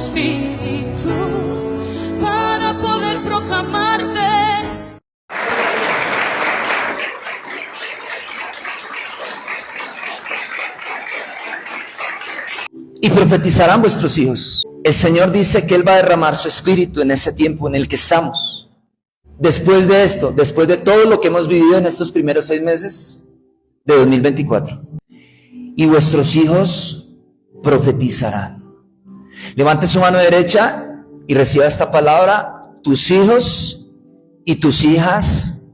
espíritu para poder proclamarte. Y profetizarán vuestros hijos. El Señor dice que Él va a derramar su espíritu en ese tiempo en el que estamos. Después de esto, después de todo lo que hemos vivido en estos primeros 6 meses de 2024. Y vuestros hijos profetizarán. Levante su mano derecha y reciba esta palabra. Tus hijos y tus hijas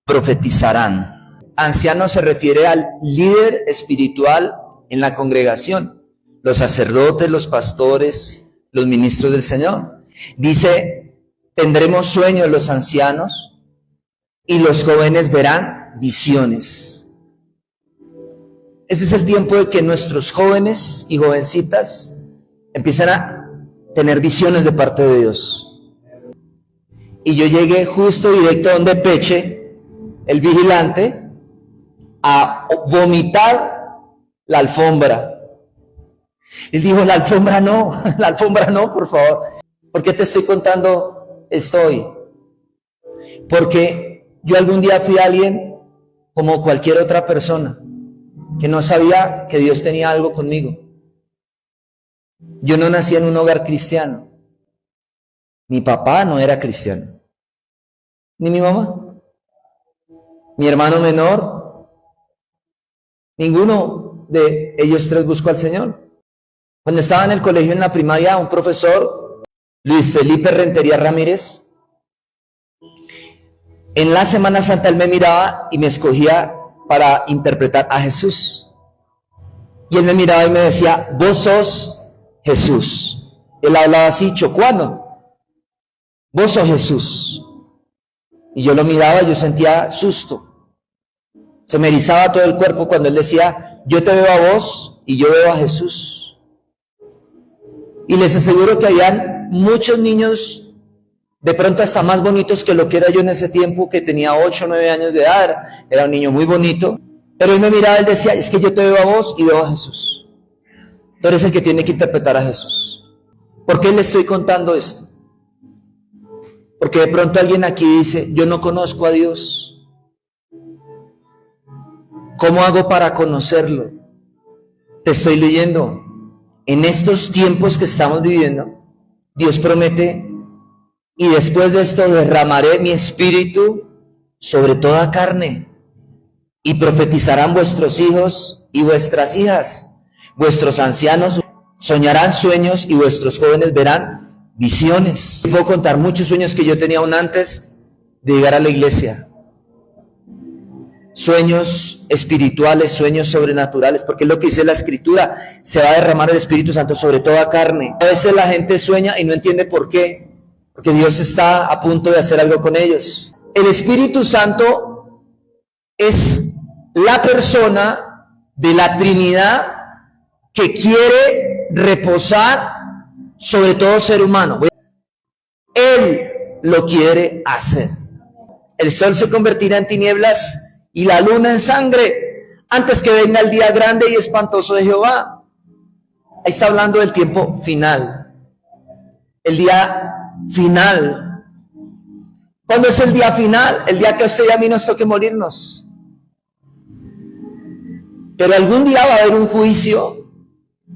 profetizarán. Anciano se refiere al líder espiritual en la congregación. Los sacerdotes, los pastores, los ministros del Señor. Dice, tendremos sueños los ancianos y los jóvenes verán visiones. Ese es el tiempo de que nuestros jóvenes y jovencitas empiezan a tener visiones de parte de Dios. Y yo llegué justo directo donde Peche, el vigilante, a vomitar la alfombra. Él dijo, la alfombra no, por favor. ¿Por qué te estoy contando esto hoy? Porque yo algún día fui alguien como cualquier otra persona, que no sabía que Dios tenía algo conmigo. Yo no nací en un hogar cristiano. Mi papá no era cristiano, ni mi mamá. Mi hermano menor, ninguno de ellos tres buscó al Señor. Cuando estaba en el colegio, en la primaria, un profesor, Luis Felipe Rentería Ramírez, en la Semana Santa él me miraba y me escogía para interpretar a Jesús. Y él me miraba y me decía, vos sos Jesús. Él hablaba así, chocuano. Vos sos Jesús. Y yo lo miraba y yo sentía susto. Se me erizaba todo el cuerpo cuando él decía, yo te veo a vos y yo veo a Jesús. Y les aseguro que habían muchos niños, de pronto hasta más bonitos que lo que era yo en ese tiempo, que tenía 8 o 9 años de edad, era un niño muy bonito, pero él me miraba, él decía, es que yo te veo a vos y veo a Jesús. Tú eres el que tiene que interpretar a Jesús. ¿Por qué le estoy contando esto? Porque de pronto alguien aquí dice, yo no conozco a Dios. ¿Cómo hago para conocerlo? Te estoy leyendo. En estos tiempos que estamos viviendo, Dios promete, y después de esto derramaré mi espíritu sobre toda carne, y profetizarán vuestros hijos y vuestras hijas, vuestros ancianos soñarán sueños y vuestros jóvenes verán visiones. Puedo contar muchos sueños que yo tenía aún antes de llegar a la iglesia. Sueños espirituales, sueños sobrenaturales, porque es lo que dice la Escritura, se va a derramar el Espíritu Santo sobre toda carne. A veces la gente sueña y no entiende por qué, porque Dios está a punto de hacer algo con ellos. El Espíritu Santo es la persona de la Trinidad que quiere reposar sobre todo ser humano. Él lo quiere hacer. El sol se convertirá en tinieblas y la luna en sangre, antes que venga el día grande y espantoso de Jehová. Ahí está hablando del tiempo final. El día final. ¿Cuándo es el día final? El día que a usted y a mí nos toque morirnos. Pero algún día va a haber un juicio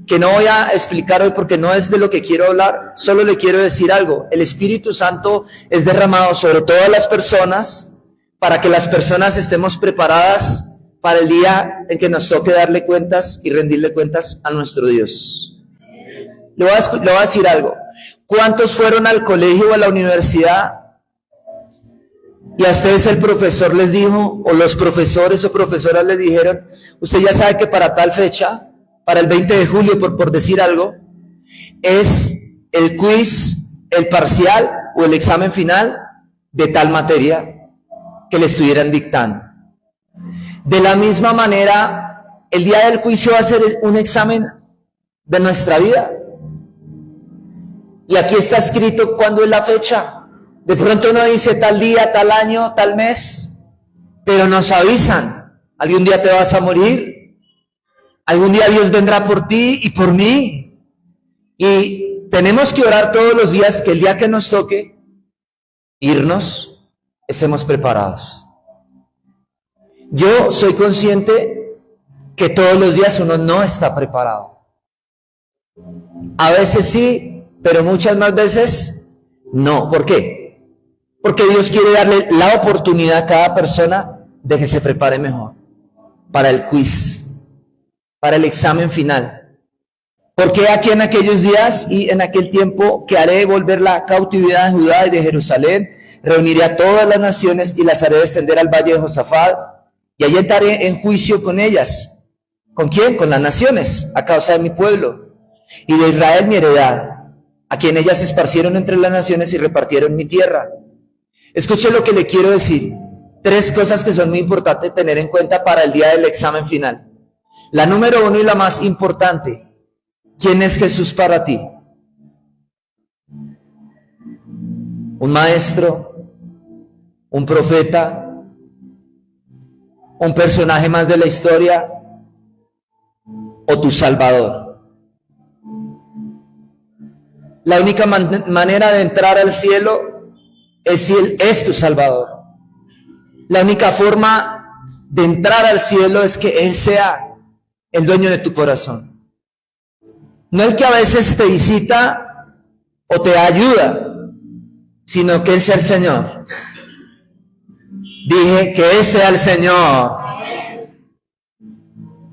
que no voy a explicar hoy porque no es de lo que quiero hablar. Solo le quiero decir algo. El Espíritu Santo es derramado sobre todas las personas, para que las personas estemos preparadas para el día en que nos toque darle cuentas y rendirle cuentas a nuestro Dios. Le voy a decir algo. ¿Cuántos fueron al colegio o a la universidad y a ustedes el profesor les dijo, o los profesores o profesoras les dijeron, usted ya sabe que para tal fecha, para el 20 de julio, por decir algo, es el quiz, el parcial o el examen final de tal materia que le estuvieran dictando? De la misma manera, el día del juicio va a ser un examen de nuestra vida. Y aquí está escrito cuándo es la fecha. De pronto uno dice tal día, tal año, tal mes, pero nos avisan, algún día te vas a morir, algún día Dios vendrá por ti y por mí. Y tenemos que orar todos los días que el día que nos toque irnos, estemos preparados. Yo soy consciente que todos los días uno no está preparado. A veces sí, pero muchas más veces no. ¿Por qué? Porque Dios quiere darle la oportunidad a cada persona de que se prepare mejor para el quiz, para el examen final. Porque aquí en aquellos días y en aquel tiempo que haré volver la cautividad de Judá y de Jerusalén, reuniré a todas las naciones y las haré descender al valle de Josafat, y allí entraré en juicio con ellas. ¿Con quién? Con las naciones, a causa de mi pueblo, y de Israel mi heredad, a quien ellas se esparcieron entre las naciones y repartieron mi tierra. Escuche lo que le quiero decir. 3 cosas que son muy importantes tener en cuenta para el día del examen final. La número 1 y la más importante: ¿quién es Jesús para ti? ¿Un maestro? ¿Un profeta? ¿Un personaje más de la historia? ¿O tu Salvador? La única manera de entrar al cielo es si Él es tu Salvador. La única forma de entrar al cielo es que Él sea el dueño de tu corazón. No el que a veces te visita o te ayuda, sino que Él sea el Señor. Dije que Él sea el Señor.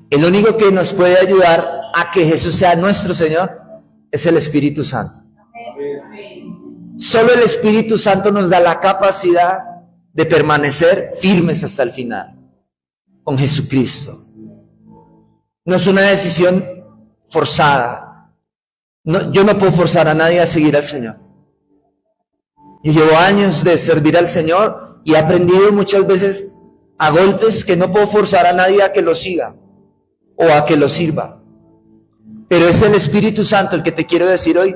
El único que nos puede ayudar a que Jesús sea nuestro Señor es el Espíritu Santo. Solo el Espíritu Santo nos da la capacidad de permanecer firmes hasta el final con Jesucristo. No es una decisión forzada. No, yo no puedo forzar a nadie a seguir al Señor. Yo llevo años de servir al Señor y he aprendido muchas veces a golpes que no puedo forzar a nadie a que lo siga o a que lo sirva. Pero es el Espíritu Santo el que te quiero decir hoy,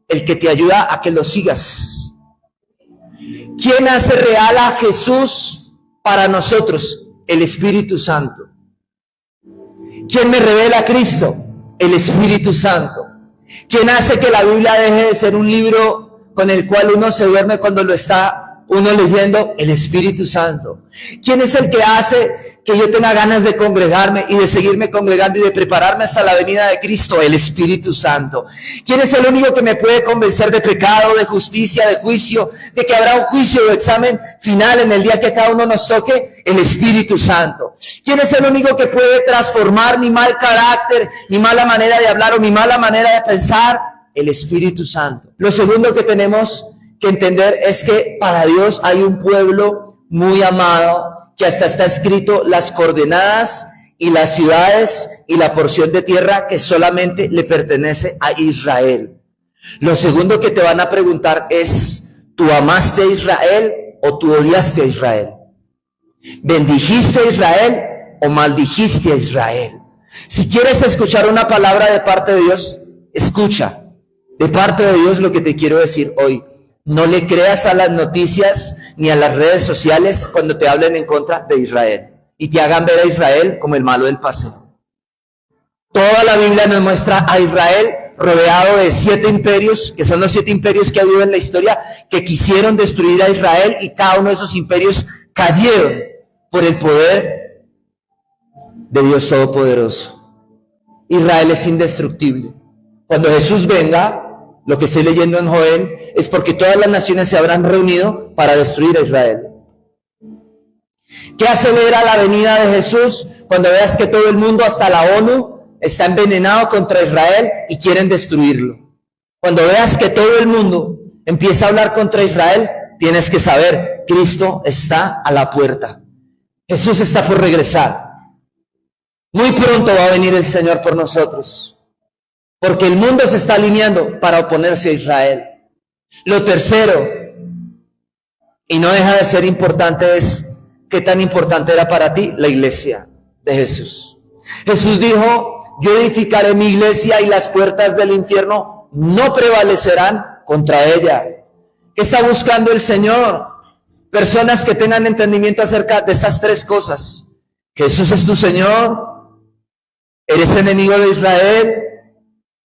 el que te ayuda a que lo sigas. ¿Quién hace real a Jesús para nosotros? El Espíritu Santo. ¿Quién me revela a Cristo? El Espíritu Santo. ¿Quién hace que la Biblia deje de ser un libro con el cual uno se duerme cuando lo está uno leyendo? El Espíritu Santo. ¿Quién es el que hace que yo tenga ganas de congregarme y de seguirme congregando y de prepararme hasta la venida de Cristo? El Espíritu Santo. ¿Quién es el único que me puede convencer de pecado, de justicia, de juicio, de que habrá un juicio o examen final en el día que cada uno nos toque? El Espíritu Santo. ¿Quién es el único que puede transformar mi mal carácter, mi mala manera de hablar o mi mala manera de pensar? El Espíritu Santo. Lo segundo que tenemos que entender es que para Dios hay un pueblo muy amado, que hasta está escrito las coordenadas y las ciudades y la porción de tierra que solamente le pertenece a Israel. Lo segundo que te van a preguntar es, ¿tú amaste a Israel o tú odiaste a Israel? ¿Bendijiste a Israel o maldijiste a Israel? Si quieres escuchar una palabra de parte de Dios, escucha. De parte de Dios lo que te quiero decir hoy. No le creas a las noticias ni a las redes sociales cuando te hablen en contra de Israel y te hagan ver a Israel como el malo del paseo. Toda la Biblia nos muestra a Israel rodeado de 7 imperios, que son los 7 imperios que ha habido en la historia, que quisieron destruir a Israel, y cada uno de esos imperios cayeron por el poder de Dios Todopoderoso. Israel es indestructible. Cuando Jesús venga, lo que estoy leyendo en Joel, es porque todas las naciones se habrán reunido para destruir a Israel. ¿Qué acelera la venida de Jesús? Cuando veas que todo el mundo, hasta la ONU, está envenenado contra Israel y quieren destruirlo. Cuando veas que todo el mundo empieza a hablar contra Israel, tienes que saber, Cristo está a la puerta. Jesús está por regresar. Muy pronto va a venir el Señor por nosotros, porque el mundo se está alineando para oponerse a Israel. Lo tercero, y no deja de ser importante, es qué tan importante era para ti la iglesia de Jesús. Jesús dijo, yo edificaré mi iglesia y las puertas del infierno no prevalecerán contra ella. ¿Qué está buscando el Señor? Personas que tengan entendimiento acerca de estas 3 cosas. Jesús es tu Señor, eres enemigo de Israel,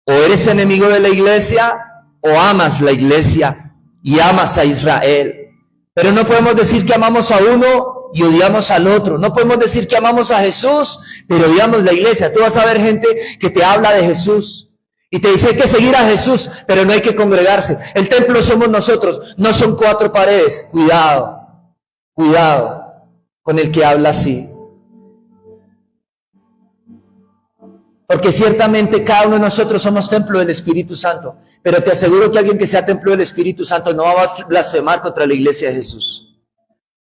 O eres enemigo de la iglesia o amas la iglesia y amas a Israel. Pero no podemos decir que amamos a uno y odiamos al otro. No podemos decir que amamos a Jesús, pero odiamos la iglesia. Tú vas a ver gente que te habla de Jesús y te dice hay que seguir a Jesús, pero no hay que congregarse. El templo somos nosotros, no son 4 paredes. Cuidado, cuidado con el que habla así. Porque ciertamente cada uno de nosotros somos templo del Espíritu Santo. Pero te aseguro que alguien que sea templo del Espíritu Santo no va a blasfemar contra la iglesia de Jesús.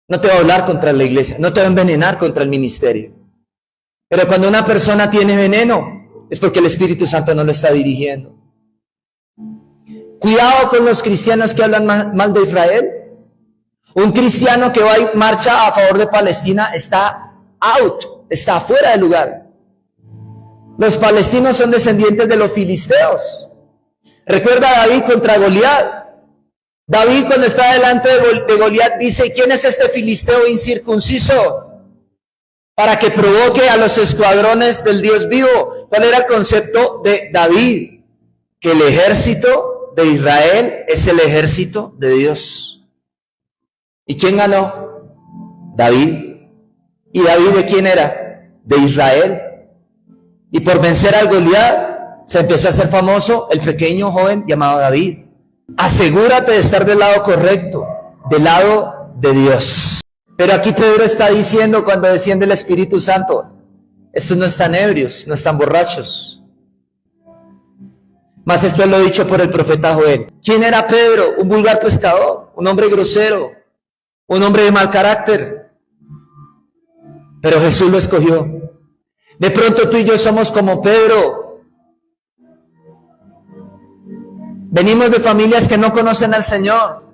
No te va a hablar contra la iglesia, no te va a envenenar contra el ministerio. Pero cuando una persona tiene veneno, es porque el Espíritu Santo no lo está dirigiendo. Cuidado con los cristianos que hablan mal de Israel. Un cristiano que va y marcha a favor de Palestina está out, está fuera de lugar. Los palestinos son descendientes de los filisteos. Recuerda a David contra Goliat. David, cuando está delante de Goliat, dice: ¿quién es este filisteo incircunciso? Para que provoque a los escuadrones del Dios vivo. ¿Cuál era el concepto de David? Que el ejército de Israel es el ejército de Dios. ¿Y quién ganó? David. ¿Y David de quién era? De Israel. Y por vencer al Goliat, se empezó a hacer famoso el pequeño joven llamado David. Asegúrate de estar del lado correcto, del lado de Dios. Pero aquí Pedro está diciendo cuando desciende el Espíritu Santo, estos no están ebrios, no están borrachos. Mas esto es lo dicho por el profeta Joel. ¿Quién era Pedro? Un vulgar pescador, un hombre grosero, un hombre de mal carácter. Pero Jesús lo escogió. De pronto tú y yo somos como Pedro. Venimos de familias que no conocen al Señor.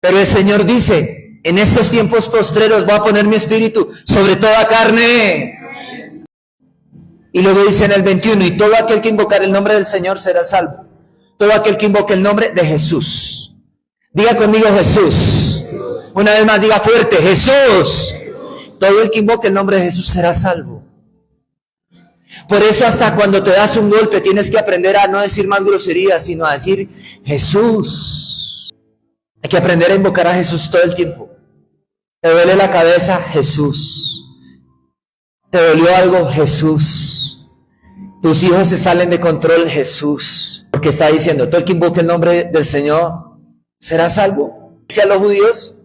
Pero el Señor dice, en estos tiempos postreros voy a poner mi espíritu sobre toda carne. Y luego dice en el 21, y todo aquel que invocar el nombre del Señor será salvo. Todo aquel que invoque el nombre de Jesús. Diga conmigo Jesús. Una vez más diga fuerte, Jesús. Todo el que invoque el nombre de Jesús será salvo. Por eso hasta cuando te das un golpe tienes que aprender a no decir más groserías, sino a decir Jesús. Hay que aprender a invocar a Jesús todo el tiempo. ¿Te duele la cabeza? Jesús. ¿Te dolió algo? Jesús. Tus hijos se salen de control, Jesús. Porque está diciendo, todo el que invoque el nombre del Señor será salvo. Dice a los judíos,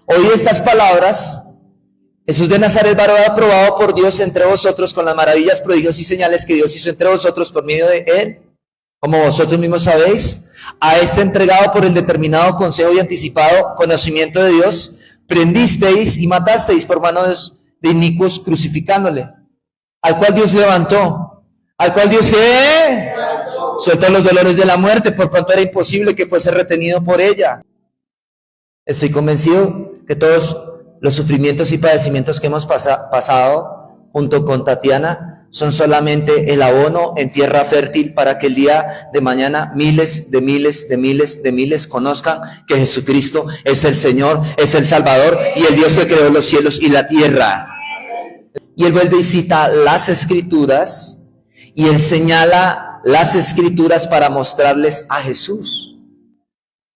oí estas palabras. Jesús de Nazaret, varón aprobado por Dios entre vosotros con las maravillas, prodigios y señales que Dios hizo entre vosotros por medio de él, como vosotros mismos sabéis, a este entregado por el determinado consejo y anticipado conocimiento de Dios, prendisteis y matasteis por manos de inicuos crucificándole, al cual Dios levantó, al cual Dios ¿qué? Suelta los dolores de la muerte, por cuanto era imposible que fuese retenido por ella. Estoy convencido que todos los sufrimientos y padecimientos que hemos pasado junto con Tatiana son solamente el abono en tierra fértil para que el día de mañana miles conozcan que Jesucristo es el Señor, es el Salvador y el Dios que creó los cielos y la tierra. Y él vuelve y cita las Escrituras y él señala las Escrituras para mostrarles a Jesús.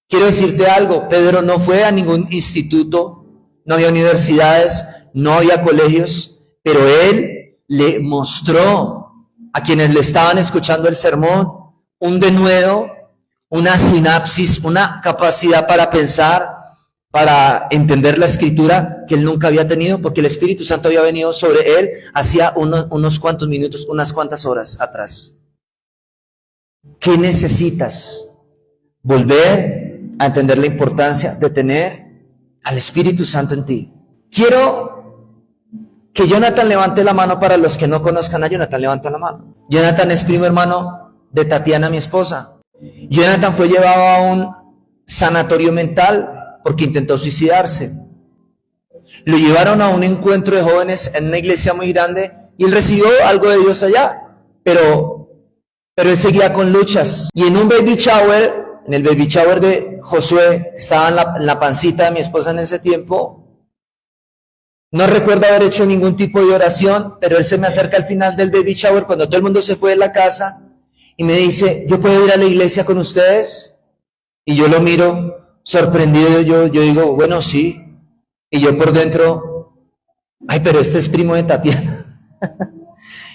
Quiero decirte algo, Pedro no fue a ningún instituto, no había universidades, no había colegios, pero él le mostró a quienes le estaban escuchando el sermón un denuedo, una sinapsis, una capacidad para pensar, para entender la Escritura que él nunca había tenido, porque el Espíritu Santo había venido sobre él hacía unos cuantos minutos, unas cuantas horas atrás. ¿Qué necesitas? Volver a entender la importancia de tener al Espíritu Santo en ti. Quiero que Jonathan levante la mano para los que no conozcan a Jonathan. Levanta la mano. Jonathan es primo hermano de Tatiana, mi esposa. Jonathan fue llevado a un sanatorio mental porque intentó suicidarse. Lo llevaron a un encuentro de jóvenes en una iglesia muy grande y él recibió algo de Dios allá, pero él seguía con luchas. Y en un baby shower, en el baby shower de Josué, estaba en la pancita de mi esposa en ese tiempo. No recuerdo haber hecho ningún tipo de oración, pero él se me acerca al final del baby shower cuando todo el mundo se fue de la casa y me dice, ¿yo puedo ir a la iglesia con ustedes? Y yo lo miro sorprendido, yo digo, bueno, sí. Y yo por dentro, ay, pero este es primo de Tatiana.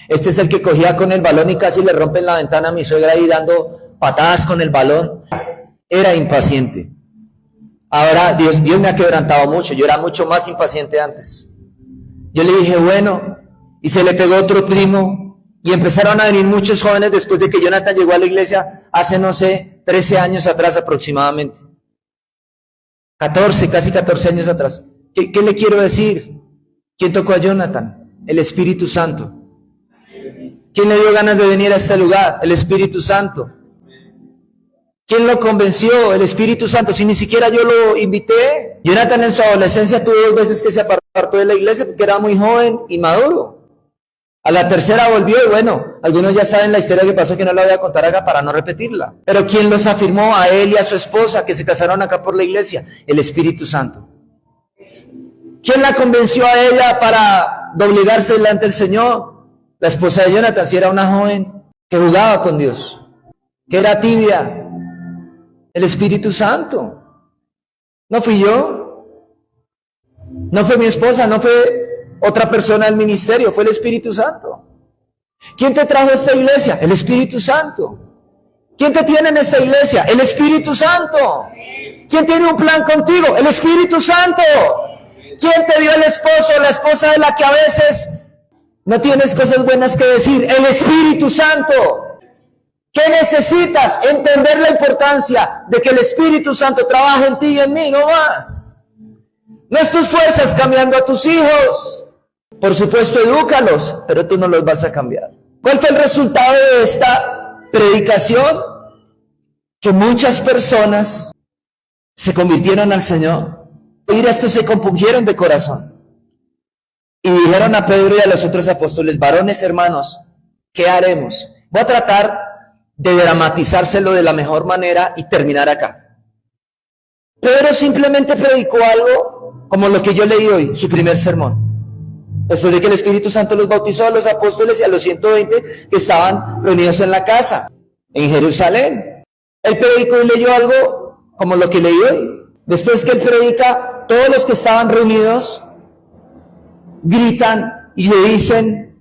Este es el que cogía con el balón y casi le rompen la ventana a mi suegra ahí dando patadas con el balón. Era impaciente. Ahora Dios me ha quebrantado mucho, yo era mucho más impaciente antes. Yo le dije, bueno, y se le pegó otro primo, y empezaron a venir muchos jóvenes después de que Jonathan llegó a la iglesia hace, no sé, 13 años atrás aproximadamente. 14, casi 14 años atrás. ¿Qué le quiero decir? ¿Quién tocó a Jonathan? El Espíritu Santo. ¿Quién le dio ganas de venir a este lugar? El Espíritu Santo. ¿Quién lo convenció? El Espíritu Santo. Si ni siquiera yo lo invité. Jonathan en su adolescencia tuvo 2 veces que se apartó de la iglesia porque era muy joven y maduro. A la tercera volvió y bueno, algunos ya saben la historia que pasó, que no la voy a contar acá para no repetirla. Pero ¿quién los afirmó a él y a su esposa que se casaron acá por la iglesia? El Espíritu Santo. ¿Quién la convenció a ella para doblegarse delante del Señor? La esposa de Jonathan, si era una joven que jugaba con Dios, que era tibia. El Espíritu Santo. No fui yo, no fue mi esposa, no fue otra persona del ministerio, fue el Espíritu Santo. ¿Quién te trajo a esta iglesia? El Espíritu Santo. ¿Quién te tiene en esta iglesia? El Espíritu Santo. ¿Quién tiene un plan contigo? El Espíritu Santo. ¿Quién te dio el esposo o la esposa de la que a veces no tienes cosas buenas que decir? El Espíritu Santo. ¿Qué necesitas? Entender la importancia de que el Espíritu Santo trabaje en ti y en mí, no más. No es tus fuerzas cambiando a tus hijos. Por supuesto, edúcalos, pero tú no los vas a cambiar. ¿Cuál fue el resultado de esta predicación? Que muchas personas se convirtieron al Señor. Oír esto, se compungieron de corazón. Y dijeron a Pedro y a los otros apóstoles, varones hermanos, ¿qué haremos? Voy a tratar de dramatizárselo de la mejor manera y terminar acá. Pedro simplemente predicó algo como lo que yo leí hoy, su primer sermón. Después de que el Espíritu Santo los bautizó a los apóstoles y a los 120 que estaban reunidos en la casa, en Jerusalén. Él predicó y leyó algo como lo que leí hoy. Después que él predica, todos los que estaban reunidos gritan y le dicen,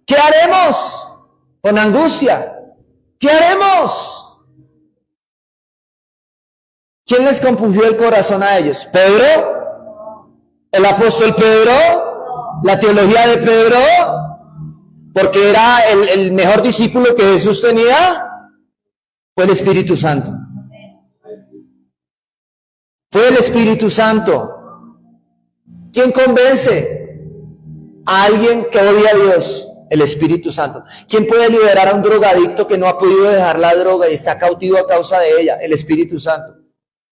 ¿qué haremos? Con angustia. ¿Qué haremos? ¿Quién les compungió el corazón a ellos? ¿Pedro? ¿El apóstol Pedro? ¿La teología de Pedro? ¿Porque era el mejor discípulo que Jesús tenía? Fue el Espíritu Santo. Fue el Espíritu Santo. ¿Quién convence a alguien que odia a Dios? El Espíritu Santo. ¿Quién puede liberar a un drogadicto que no ha podido dejar la droga y está cautivo a causa de ella? El Espíritu Santo.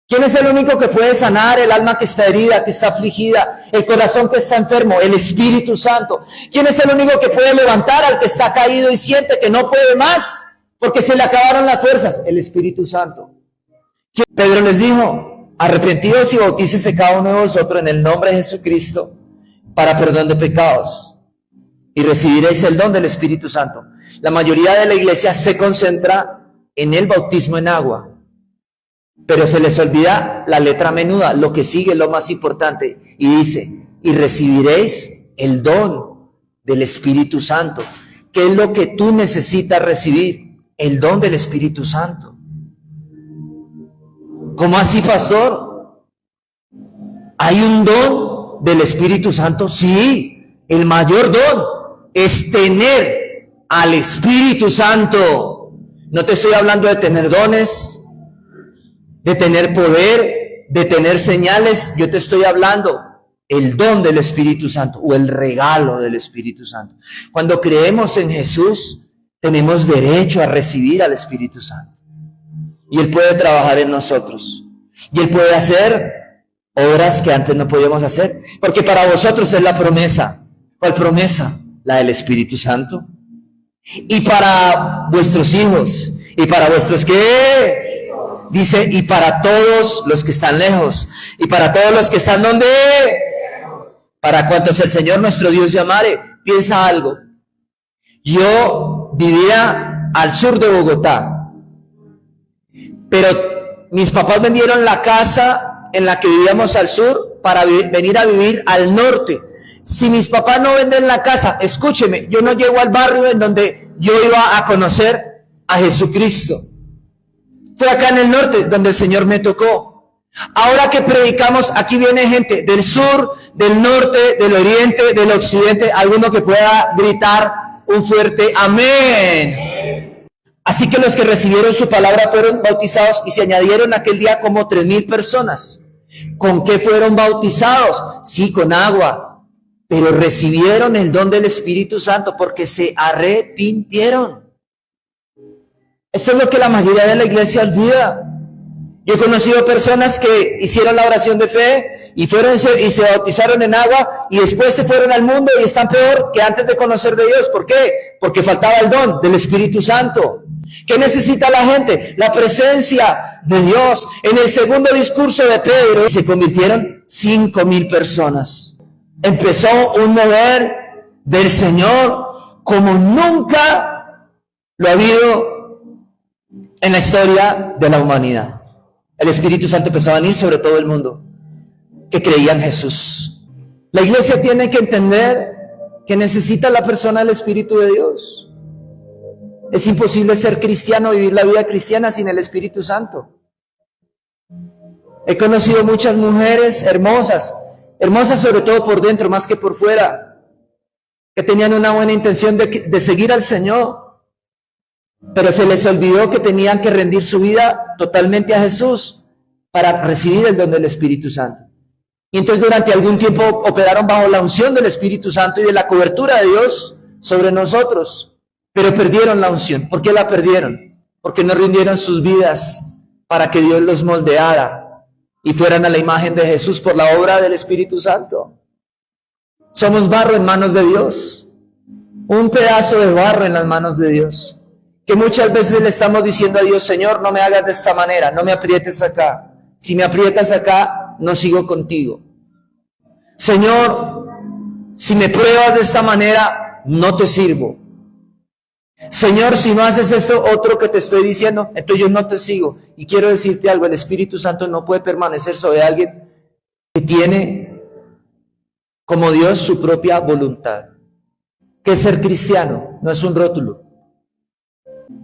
¿Quién es el único que puede sanar el alma que está herida, que está afligida, el corazón que está enfermo? El Espíritu Santo. ¿Quién es el único que puede levantar al que está caído y siente que no puede más porque se le acabaron las fuerzas? El Espíritu Santo. Pedro les dijo, arrepentidos y bautícese cada uno de vosotros en el nombre de Jesucristo para perdón de pecados. Y recibiréis el don del Espíritu Santo. La mayoría de la iglesia se concentra en el bautismo en agua, pero se les olvida la letra menuda, lo que sigue es lo más importante, y dice, y recibiréis el don del Espíritu Santo. ¿Qué es lo que tú necesitas recibir? El don del Espíritu Santo. ¿Cómo así, pastor? ¿Hay un don del Espíritu Santo? Sí, el mayor don es tener al Espíritu Santo. No te estoy hablando de tener dones, de tener poder, de tener señales. Yo te estoy hablando el don del Espíritu Santo o el regalo del Espíritu Santo. Cuando creemos en Jesús, tenemos derecho a recibir al Espíritu Santo. Y Él puede trabajar en nosotros. Y Él puede hacer obras que antes no podíamos hacer. Porque para vosotros es la promesa. ¿Cuál promesa? La del Espíritu Santo. Y para vuestros hijos. Y para vuestros ¿qué? Dice, y para todos los que están lejos. Y para todos los que están ¿dónde? Para cuantos el Señor nuestro Dios llamare. Piensa algo. Yo vivía al sur de Bogotá. Pero mis papás vendieron la casa en la que vivíamos al sur para venir a vivir al norte. Si mis papás no venden la casa, escúcheme, yo no llego al barrio en donde yo iba a conocer a Jesucristo. Fue acá en el norte donde el Señor me tocó. Ahora que predicamos, aquí viene gente del sur, del norte, del oriente, del occidente, alguno que pueda gritar un fuerte amén. Así que los que recibieron su palabra fueron bautizados y se añadieron aquel día como 3,000 personas. ¿Con qué fueron bautizados? Sí, con agua, pero recibieron el don del Espíritu Santo porque se arrepintieron. Esto es lo que la mayoría de la iglesia olvida. Yo he conocido personas que hicieron la oración de fe y se bautizaron en agua y después se fueron al mundo y están peor que antes de conocer de Dios. ¿Por qué? Porque faltaba el don del Espíritu Santo. ¿Qué necesita la gente? La presencia de Dios. En el segundo discurso de Pedro se convirtieron 5,000 personas. Empezó un mover del Señor como nunca lo ha habido en la historia de la humanidad. El Espíritu Santo empezó a venir sobre todo el mundo que creía en Jesús. La iglesia tiene que entender que necesita la persona del Espíritu de Dios. Es imposible ser cristiano, vivir la vida cristiana sin el Espíritu Santo. He conocido muchas mujeres hermosas sobre todo por dentro, más que por fuera, que tenían una buena intención de seguir al Señor, pero se les olvidó que tenían que rendir su vida totalmente a Jesús para recibir el don del Espíritu Santo. Y entonces durante algún tiempo operaron bajo la unción del Espíritu Santo y de la cobertura de Dios sobre nosotros. Pero perdieron la unción. ¿Por qué la perdieron? Porque no rindieron sus vidas para que Dios los moldeara y fueran a la imagen de Jesús por la obra del Espíritu Santo. Somos barro en manos de Dios. Un pedazo de barro en las manos de Dios. Que muchas veces le estamos diciendo a Dios, Señor, no me hagas de esta manera, no me aprietes acá. Si me aprietas acá, no sigo contigo. Señor, si me pruebas de esta manera, no te sirvo. Señor, si no haces esto otro que te estoy diciendo, entonces yo no te sigo. Y quiero decirte algo, el Espíritu Santo no puede permanecer sobre alguien que tiene como Dios su propia voluntad. ¿Qué es ser cristiano? No es un rótulo.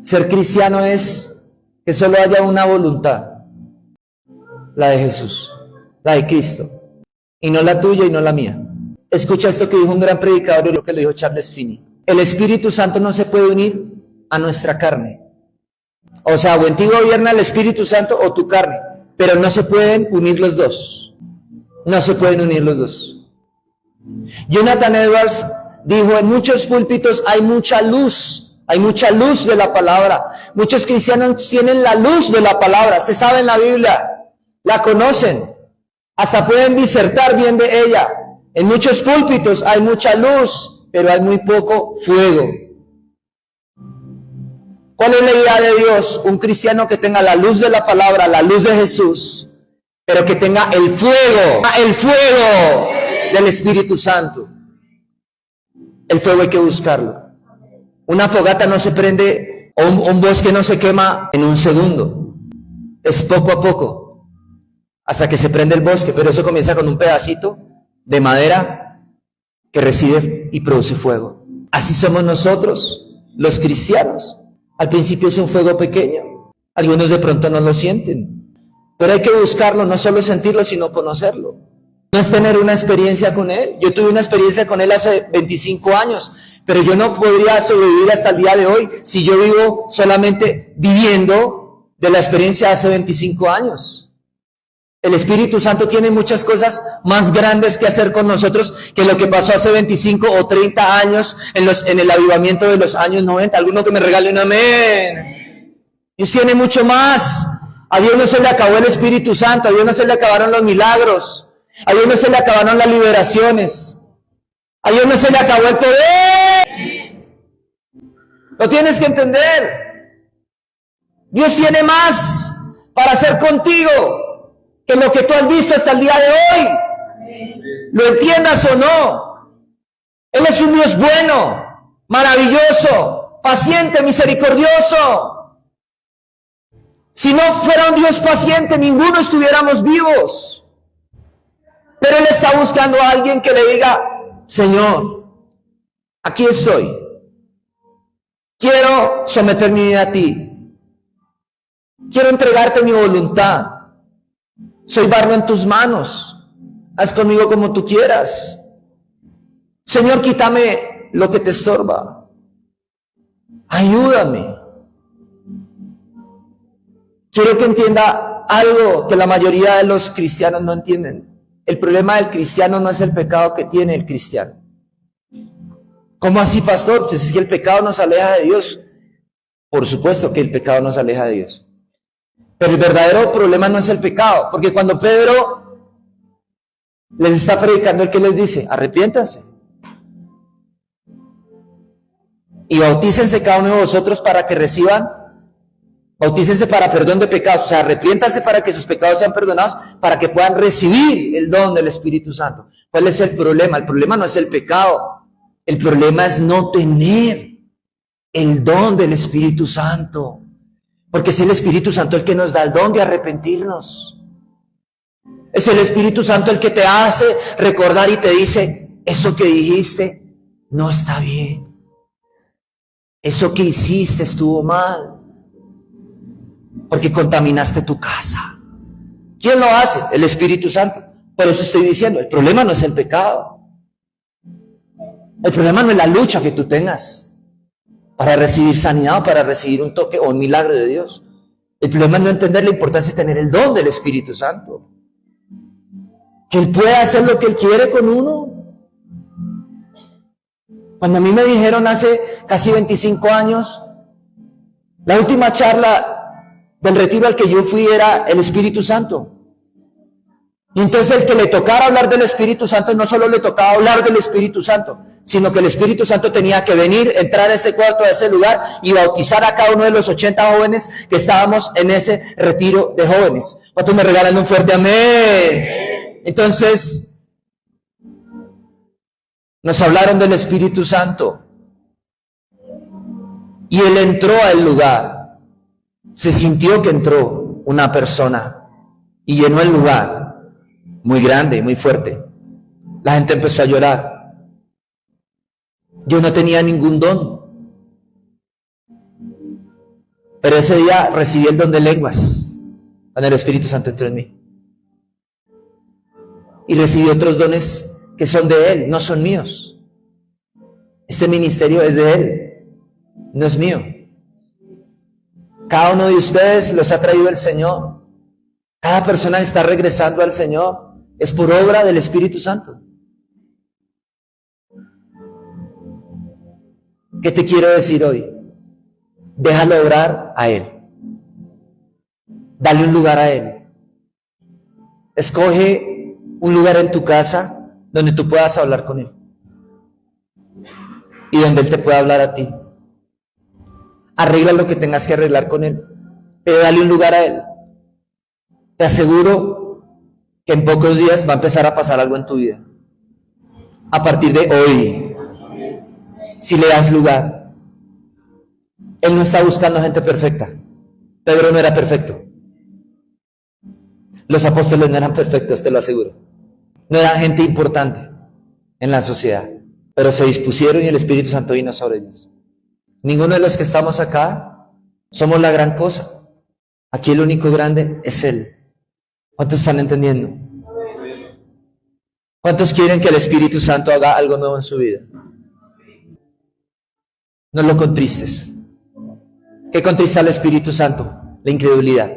Ser cristiano es que solo haya una voluntad, la de Jesús, la de Cristo, y no la tuya y no la mía. Escucha esto que dijo un gran predicador y lo que le dijo Charles Finney. El Espíritu Santo no se puede unir a nuestra carne. O sea, o en ti gobierna el Espíritu Santo o tu carne, pero no se pueden unir los dos. No se pueden unir los dos. Jonathan Edwards dijo, en muchos púlpitos hay mucha luz de la palabra. Muchos cristianos tienen la luz de la palabra, se saben la Biblia, la conocen, hasta pueden disertar bien de ella. En muchos púlpitos hay mucha luz, pero hay muy poco fuego. ¿Cuál es la idea de Dios? Un cristiano que tenga la luz de la palabra, la luz de Jesús, pero que tenga el fuego del Espíritu Santo. El fuego hay que buscarlo. Una fogata no se prende, o un bosque no se quema en un segundo. Es poco a poco, hasta que se prende el bosque, pero eso comienza con un pedacito de madera que recibe y produce fuego. Así somos nosotros, los cristianos. Al principio es un fuego pequeño, algunos de pronto no lo sienten, pero hay que buscarlo, no solo sentirlo, sino conocerlo. No es tener una experiencia con Él. Yo tuve una experiencia con Él hace 25 años, pero yo no podría sobrevivir hasta el día de hoy si yo vivo solamente viviendo de la experiencia de hace 25 años. El Espíritu Santo tiene muchas cosas más grandes que hacer con nosotros que lo que pasó hace 25 o 30 años en el avivamiento de los años 90. Alguno que me regale un amén. Dios tiene mucho más. A Dios no se le acabó el Espíritu Santo, a Dios no se le acabaron los milagros, a Dios no se le acabaron las liberaciones, a Dios no se le acabó el poder. Lo tienes que entender. Dios tiene más para hacer contigo que lo que tú has visto hasta el día de hoy. Lo entiendas o no. Él es un Dios bueno, maravilloso, paciente, misericordioso. Si no fuera un Dios paciente, ninguno estuviéramos vivos. Pero Él está buscando a alguien que le diga, Señor, aquí estoy. Quiero someter mi vida a ti. Quiero entregarte mi voluntad. Soy barro en tus manos. Haz conmigo como tú quieras. Señor, quítame lo que te estorba. Ayúdame. Quiero que entienda algo que la mayoría de los cristianos no entienden. El problema del cristiano no es el pecado que tiene el cristiano. ¿Cómo así, pastor? Pues es que el pecado nos aleja de Dios. Por supuesto que el pecado nos aleja de Dios. Pero el verdadero problema no es el pecado. Porque cuando Pedro les está predicando, ¿el que les dice? Arrepiéntanse. Y bautícense cada uno de vosotros para que reciban. Bautícense para perdón de pecados. O sea, arrepiéntanse para que sus pecados sean perdonados, para que puedan recibir el don del Espíritu Santo. ¿Cuál es el problema? El problema no es el pecado. El problema es no tener el don del Espíritu Santo. Porque es el Espíritu Santo el que nos da el don de arrepentirnos. Es el Espíritu Santo el que te hace recordar y te dice, eso que dijiste no está bien. Eso que hiciste estuvo mal. Porque contaminaste tu casa. ¿Quién lo hace? El Espíritu Santo. Por eso estoy diciendo, el problema no es el pecado. El problema no es la lucha que tú tengas para recibir sanidad o para recibir un toque o un milagro de Dios. El problema es no entender la importancia de tener el don del Espíritu Santo. Que Él puede hacer lo que Él quiere con uno. Cuando a mí me dijeron hace casi 25 años, la última charla del retiro al que yo fui era el Espíritu Santo. Y entonces el que le tocara hablar del Espíritu Santo, no solo le tocaba hablar del Espíritu Santo, sino que el Espíritu Santo tenía que venir, entrar a ese cuarto, a ese lugar y bautizar a cada uno de los 80 jóvenes que estábamos en ese retiro de jóvenes. ¿Cuántos me regalan un fuerte amén? Entonces, nos hablaron del Espíritu Santo y Él entró al lugar. Se sintió que entró una persona y llenó el lugar. Muy grande, muy fuerte. La gente empezó a llorar. Yo no tenía ningún don. Pero ese día recibí el don de lenguas, cuando el Espíritu Santo entró en mí. Y recibí otros dones que son de Él, no son míos. Este ministerio es de Él, no es mío. Cada uno de ustedes los ha traído el Señor. Cada persona que está regresando al Señor es por obra del Espíritu Santo. ¿Qué te quiero decir hoy? Déjalo orar a Él. Dale un lugar a Él. Escoge un lugar en tu casa donde tú puedas hablar con Él. Y donde Él te pueda hablar a ti. Arregla lo que tengas que arreglar con Él. Pero dale un lugar a Él. Te aseguro que en pocos días va a empezar a pasar algo en tu vida. A partir de hoy, si le das lugar. Él no está buscando gente perfecta. Pedro no era perfecto. Los apóstoles no eran perfectos, te lo aseguro. No eran gente importante en la sociedad, pero se dispusieron y el Espíritu Santo vino sobre ellos. Ninguno de los que estamos acá somos la gran cosa. Aquí el único grande es Él. ¿Cuántos están entendiendo? ¿Cuántos quieren que el Espíritu Santo haga algo nuevo en su vida? No lo contristes. ¿Qué contrista al Espíritu Santo? La incredulidad.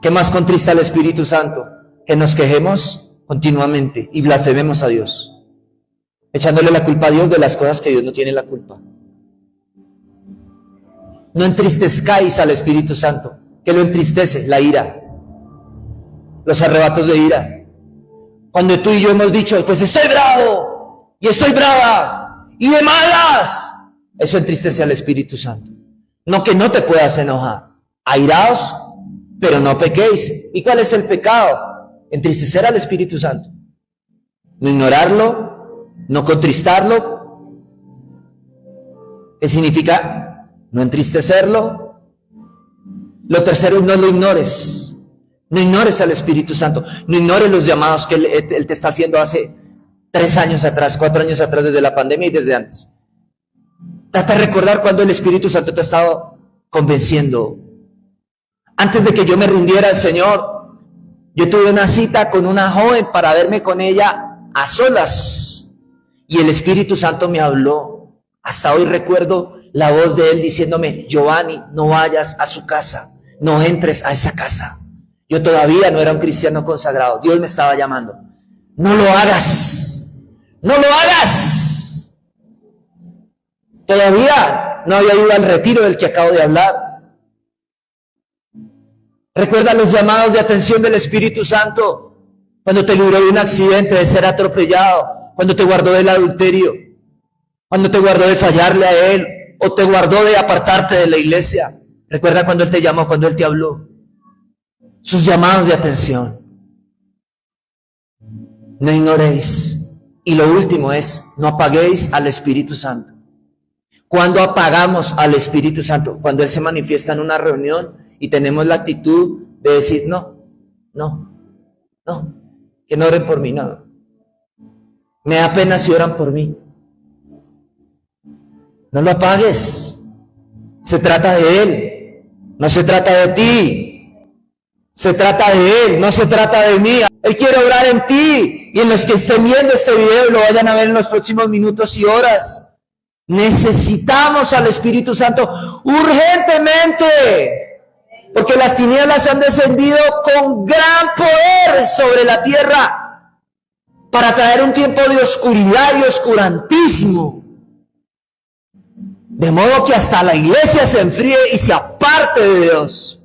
¿Qué más contrista al Espíritu Santo? Que nos quejemos continuamente y blasfememos a Dios, echándole la culpa a Dios de las cosas que Dios no tiene la culpa. No entristezcáis al Espíritu Santo. ¿Qué lo entristece? La ira. Los arrebatos de ira. Cuando tú y yo hemos dicho, pues estoy bravo, y estoy brava, y de malas, eso entristece al Espíritu Santo. No que no te puedas enojar. Airaos, pero no pequéis. ¿Y cuál es el pecado? Entristecer al Espíritu Santo. No ignorarlo, no contristarlo, que significa no entristecerlo. Lo tercero es no lo ignores. No ignores al Espíritu Santo. No ignores los llamados que Él te está haciendo hace 3 años atrás, 4 años atrás, desde la pandemia y desde antes. Trata de recordar cuando el Espíritu Santo te ha estado convenciendo. Antes de que yo me rindiera al Señor, yo tuve una cita con una joven para verme con ella a solas. Y el Espíritu Santo me habló. Hasta hoy recuerdo la voz de Él diciéndome: Giovanni, no vayas a su casa, no entres a esa casa. Yo todavía no era un cristiano consagrado. Dios me estaba llamando. No lo hagas. No lo hagas. Todavía no había ido al retiro del que acabo de hablar. Recuerda los llamados de atención del Espíritu Santo. Cuando te libró de un accidente, de ser atropellado. Cuando te guardó del adulterio. Cuando te guardó de fallarle a Él. O te guardó de apartarte de la iglesia. Recuerda cuando Él te llamó, cuando Él te habló. Sus llamados de atención. No ignoréis. Y lo último es, no apaguéis al Espíritu Santo. ¿Cuándo apagamos al Espíritu Santo? Cuando Él se manifiesta en una reunión y tenemos la actitud de decir: no, que no oren por mí, no. Me da pena si oran por mí. No lo apagues. Se trata de Él, no se trata de ti. Se trata de Él, no se trata de mí. Él quiere obrar en ti. Y en los que estén viendo este video y lo vayan a ver en los próximos minutos y horas, necesitamos al Espíritu Santo urgentemente. Porque las tinieblas han descendido con gran poder sobre la tierra para traer un tiempo de oscuridad y oscurantismo. De modo que hasta la iglesia se enfríe y se aparte de Dios.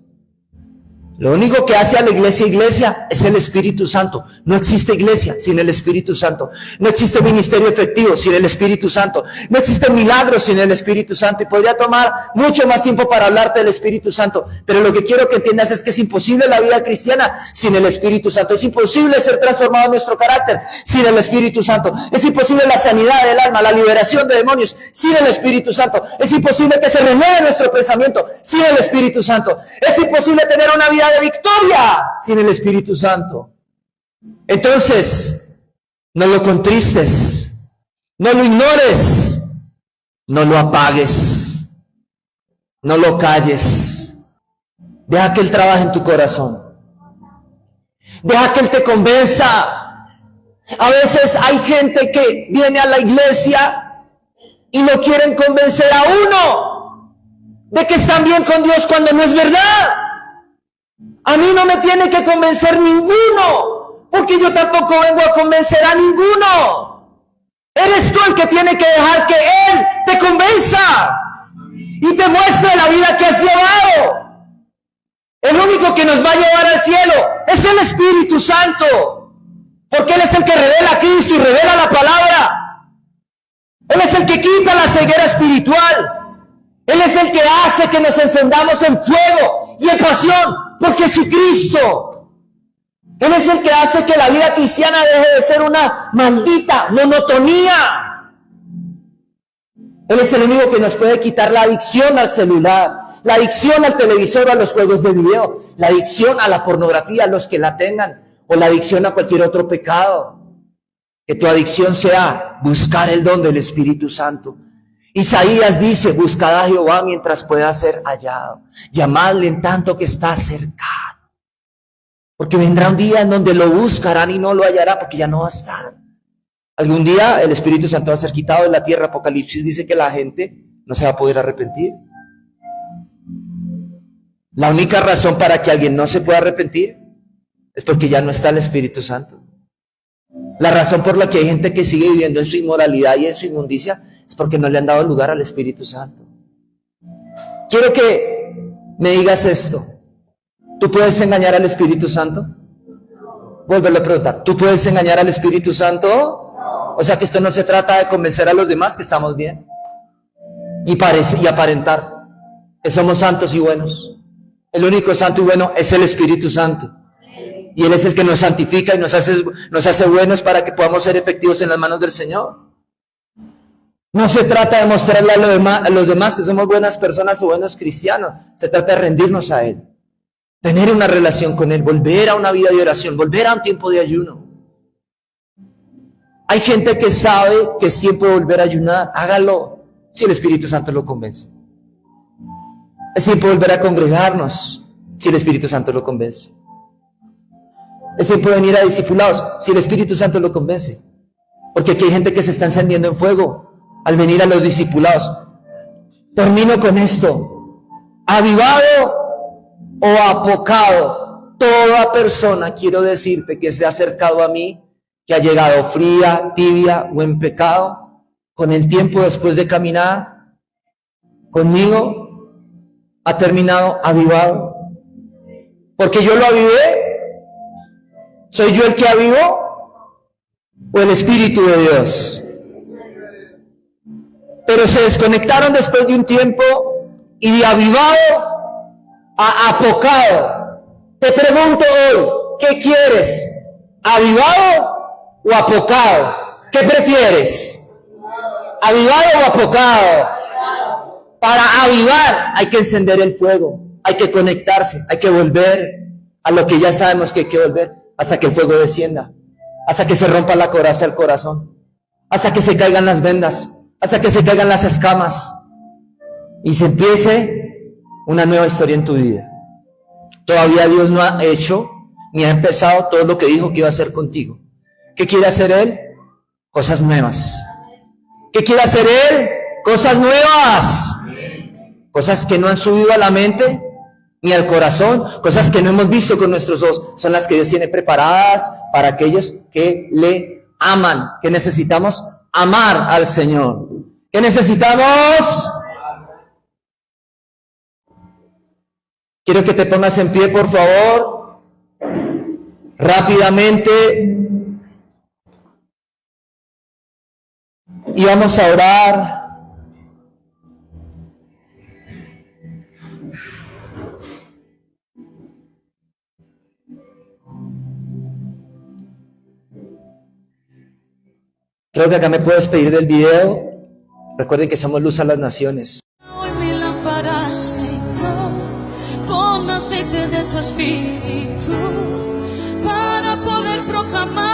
Lo único que hace a la iglesia es el Espíritu Santo. No existe iglesia sin el Espíritu Santo. No existe ministerio efectivo sin el Espíritu Santo. No existe milagros sin el Espíritu Santo. Y podría tomar mucho más tiempo para hablarte del Espíritu Santo. Pero lo que quiero que entiendas es que es imposible la vida cristiana sin el Espíritu Santo. Es imposible ser transformado en nuestro carácter sin el Espíritu Santo. Es imposible la sanidad del alma, la liberación de demonios sin el Espíritu Santo. Es imposible que se renueve nuestro pensamiento sin el Espíritu Santo. Es imposible tener una vida de victoria sin el Espíritu Santo. Entonces, no lo contristes, no lo ignores, no lo apagues, no lo calles. Deja que Él trabaje en tu corazón. Deja que Él te convenza. A veces hay gente que viene a la iglesia y lo quieren convencer a uno de que están bien con Dios cuando no es verdad. A mí no me tiene que convencer ninguno, porque yo tampoco vengo a convencer a ninguno. Eres tú el que tiene que dejar que Él te convenza y te muestre la vida que has llevado. El único que nos va a llevar al cielo es el Espíritu Santo, porque Él es el que revela a Cristo y revela la palabra. Él es el que quita la ceguera espiritual. Él es el que hace que nos encendamos en fuego y en pasión por Jesucristo. Él es el que hace que la vida cristiana deje de ser una maldita monotonía. Él es el único que nos puede quitar la adicción al celular, la adicción al televisor, a los juegos de video, la adicción a la pornografía, a los que la tengan, o la adicción a cualquier otro pecado. Que tu adicción sea buscar el don del Espíritu Santo. Isaías dice: buscad a Jehová mientras pueda ser hallado, llamadle en tanto que está cercano, porque vendrá un día en donde lo buscarán y no lo hallarán, porque ya no va a estar. Algún día el Espíritu Santo va a ser quitado de la tierra. Apocalipsis dice que la gente no se va a poder arrepentir. La única razón para que alguien no se pueda arrepentir es porque ya no está el Espíritu Santo. La razón por la que hay gente que sigue viviendo en su inmoralidad y en su inmundicia es porque no le han dado lugar al Espíritu Santo. Quiero que me digas esto: ¿tú puedes engañar al Espíritu Santo? Vuelvo a preguntar: ¿tú puedes engañar al Espíritu Santo? O sea que esto no se trata de convencer a los demás que estamos bien y aparentar que somos santos y buenos. El único santo y bueno es el Espíritu Santo. Y Él es el que nos santifica y nos hace buenos para que podamos ser efectivos en las manos del Señor. No se trata de mostrarle a los demás que somos buenas personas o buenos cristianos. Se trata de rendirnos a Él. Tener una relación con Él. Volver a una vida de oración. Volver a un tiempo de ayuno. Hay gente que sabe que es tiempo de volver a ayunar. Hágalo si el Espíritu Santo lo convence. Es tiempo de volver a congregarnos si el Espíritu Santo lo convence. Es tiempo de venir a discipulados si el Espíritu Santo lo convence. Porque aquí hay gente que se está encendiendo en fuego al venir a los discipulados. Termino con esto. Avivado o apocado, toda persona, quiero decirte, que se ha acercado a mí, que ha llegado fría, tibia o en pecado, con el tiempo después de caminar conmigo, ha terminado avivado. Porque yo lo avivé. ¿Soy yo el que avivó o el Espíritu de Dios? Pero se desconectaron después de un tiempo y de avivado a apocado. Te pregunto hoy, ¿qué quieres? ¿Avivado o apocado? ¿Qué prefieres? ¿Avivado o apocado? Para avivar hay que encender el fuego, hay que conectarse, hay que volver a lo que ya sabemos que hay que volver, hasta que el fuego descienda, hasta que se rompa la coraza del corazón, hasta que se caigan las vendas, hasta que se caigan las escamas y se empiece una nueva historia en tu vida. Todavía Dios no ha hecho ni ha empezado todo lo que dijo que iba a hacer contigo. ¿Qué quiere hacer Él? Cosas nuevas. ¿Qué quiere hacer Él? Cosas nuevas. Cosas que no han subido a la mente ni al corazón, cosas que no hemos visto con nuestros ojos, son las que Dios tiene preparadas para aquellos que le aman, que necesitamos amar al Señor. ¿Qué necesitamos? Quiero que te pongas en pie, por favor, rápidamente, y vamos a orar. Creo que acá me puedes pedir del video. Recuerden que somos luz a las naciones. Hoy mi lámpara, Señor, con aceite de tu Espíritu, para poder proclamar